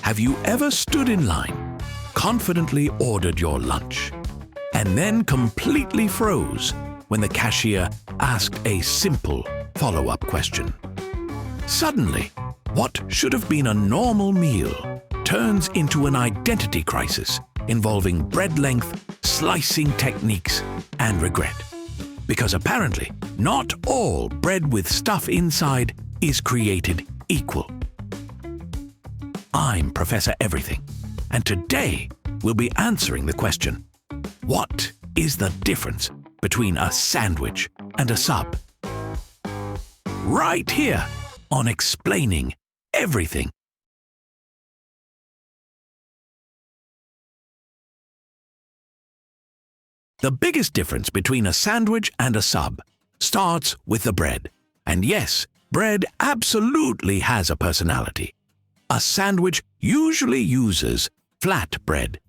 Have you ever stood in line, confidently ordered your lunch, and then completely froze when the cashier asked a simple follow-up question? Suddenly, what should have been a normal meal turns into an identity crisis involving bread length, slicing techniques, and regret. Because apparently, not all bread with stuff inside is created equal. I'm Professor Everything, and today we'll be answering the question, what is the difference between a sandwich and a sub? Right here on Explaining Everything. The biggest difference between a sandwich and a sub starts with the bread. And yes, bread absolutely has a personality. A sandwich usually uses flat bread.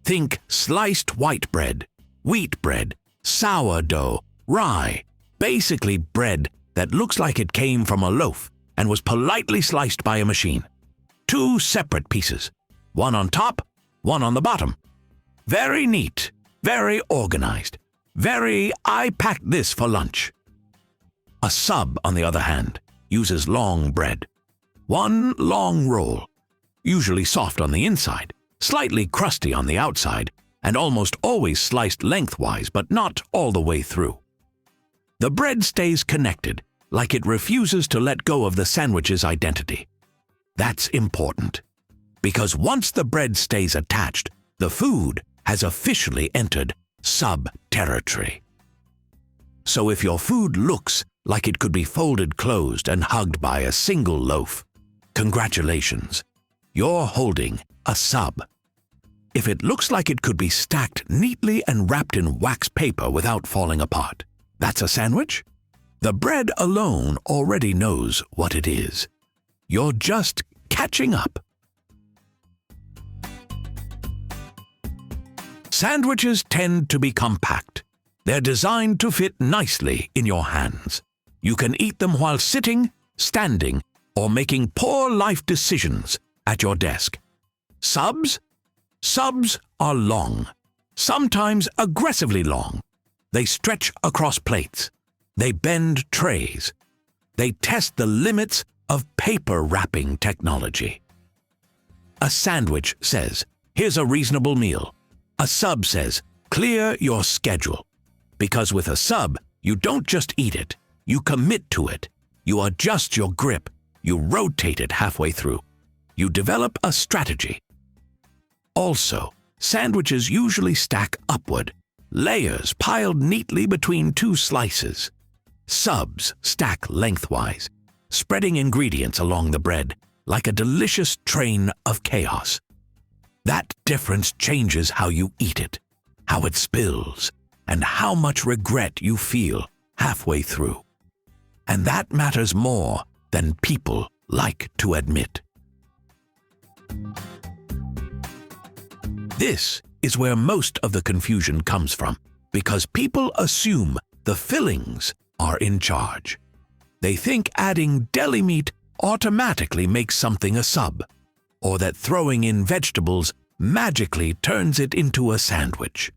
Think sliced white bread, wheat bread, sourdough, rye, basically bread that looks like it came from a loaf and was politely sliced by a machine. Two separate pieces, one on top, one on the bottom. Very neat. Very organized. Very, I packed this for lunch. A sub, on the other hand, uses long bread. One long roll, usually soft on the inside, slightly crusty on the outside, and almost always sliced lengthwise but not all the way through. The bread stays connected, like it refuses to let go of the sandwich's identity. That's important, because once the bread stays attached, the food has officially entered sub territory. So if your food looks like it could be folded closed and hugged by a single loaf, congratulations, you're holding a sub. If it looks like it could be stacked neatly and wrapped in wax paper without falling apart, that's a sandwich? The bread alone already knows what it is. You're just catching up. Sandwiches tend to be compact. They're designed to fit nicely in your hands. You can eat them while sitting, standing, or making poor life decisions at your desk. Subs? Subs are long, sometimes aggressively long. They stretch across plates. They bend trays. They test the limits of paper wrapping technology. A sandwich says, here's a reasonable meal. A sub says, clear your schedule. Because with a sub, you don't just eat it, you commit to it. You adjust your grip, you rotate it halfway through. You develop a strategy. Also, sandwiches usually stack upward, layers piled neatly between two slices. Subs stack lengthwise, spreading ingredients along the bread like a delicious train of chaos. That difference changes how you eat it, how it spills, and how much regret you feel halfway through. And that matters more than people like to admit. This is where most of the confusion comes from, because people assume the fillings are in charge. They think adding deli meat automatically makes something a sub, or that throwing in vegetables magically turns it into a sandwich.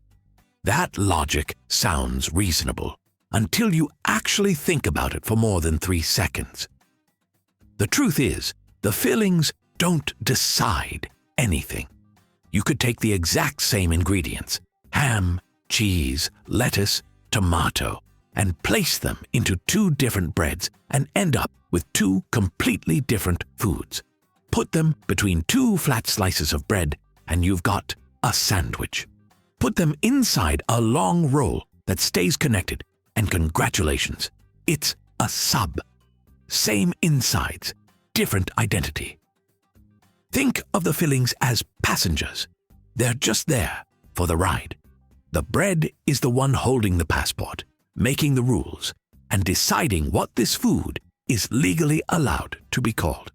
That logic sounds reasonable until you actually think about it for more than 3 seconds. The truth is, the fillings don't decide anything. You could take the exact same ingredients, ham, cheese, lettuce, tomato, and place them into 2 different breads and end up with 2 completely different foods. Put them between 2 flat slices of bread and you've got a sandwich. Put them inside a long roll that stays connected, and congratulations, it's a sub. Same insides, different identity. Think of the fillings as passengers. They're just there for the ride. The bread is the one holding the passport, making the rules, and deciding what this food is legally allowed to be called.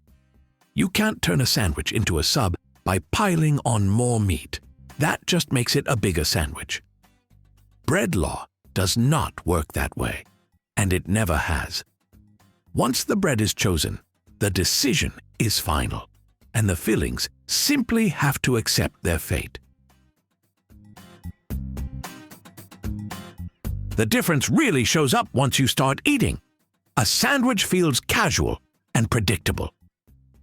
You can't turn a sandwich into a sub by piling on more meat. That just makes it a bigger sandwich. Bread law does not work that way, and it never has. Once the bread is chosen, the decision is final, and the fillings simply have to accept their fate. The difference really shows up once you start eating. A sandwich feels casual and predictable.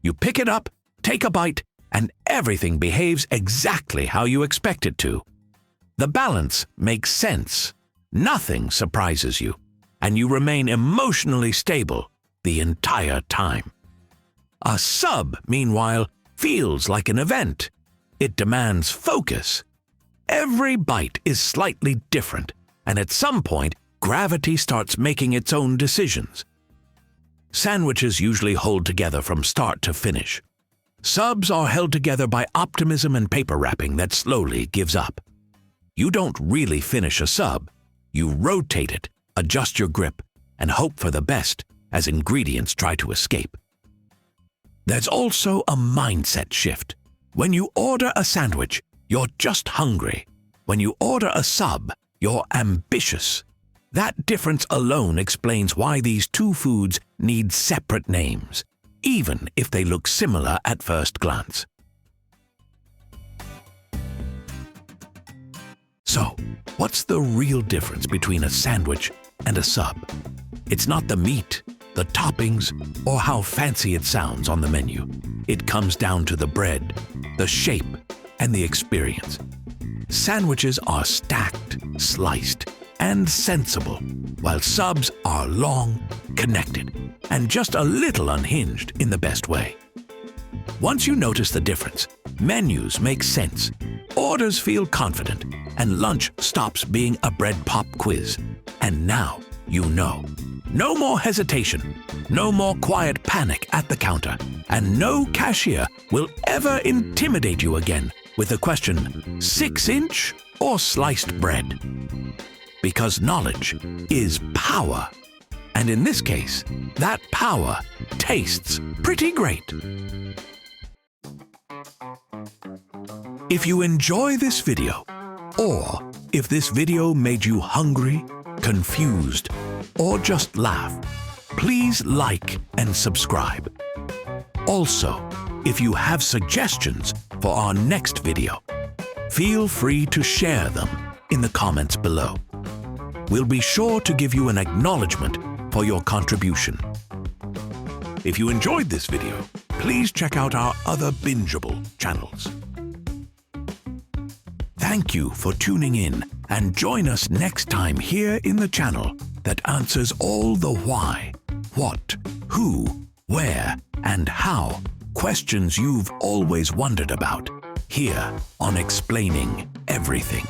You pick it up, take a bite, and everything behaves exactly how you expect it to. The balance makes sense. Nothing surprises you, and you remain emotionally stable the entire time. A sub, meanwhile, feels like an event. It demands focus. Every bite is slightly different, and at some point, gravity starts making its own decisions. Sandwiches usually hold together from start to finish. Subs are held together by optimism and paper wrapping that slowly gives up. You don't really finish a sub. You rotate it, adjust your grip, and hope for the best as ingredients try to escape. There's also a mindset shift. When you order a sandwich, you're just hungry. When you order a sub, you're ambitious. That difference alone explains why these two foods need separate names, even if they look similar at first glance. So, what's the real difference between a sandwich and a sub? It's not the meat, the toppings, or how fancy it sounds on the menu. It comes down to the bread, the shape, and the experience. Sandwiches are stacked, sliced, and sensible, while subs are long, connected, and just a little unhinged in the best way. Once you notice the difference, menus make sense, orders feel confident, and lunch stops being a bread pop quiz. And now you know. No more hesitation, no more quiet panic at the counter, and no cashier will ever intimidate you again with the question, 6-inch or sliced bread? Because knowledge is power. And in this case, that power tastes pretty great. If you enjoy this video, or if this video made you hungry, confused, or just laugh, please like and subscribe. Also, if you have suggestions for our next video, feel free to share them in the comments below. We'll be sure to give you an acknowledgement for your contribution. If you enjoyed this video, please check out our other bingeable channels. Thank you for tuning in, and join us next time here in the channel that answers all the why, what, who, where, and how questions you've always wondered about, here on Explaining Everything.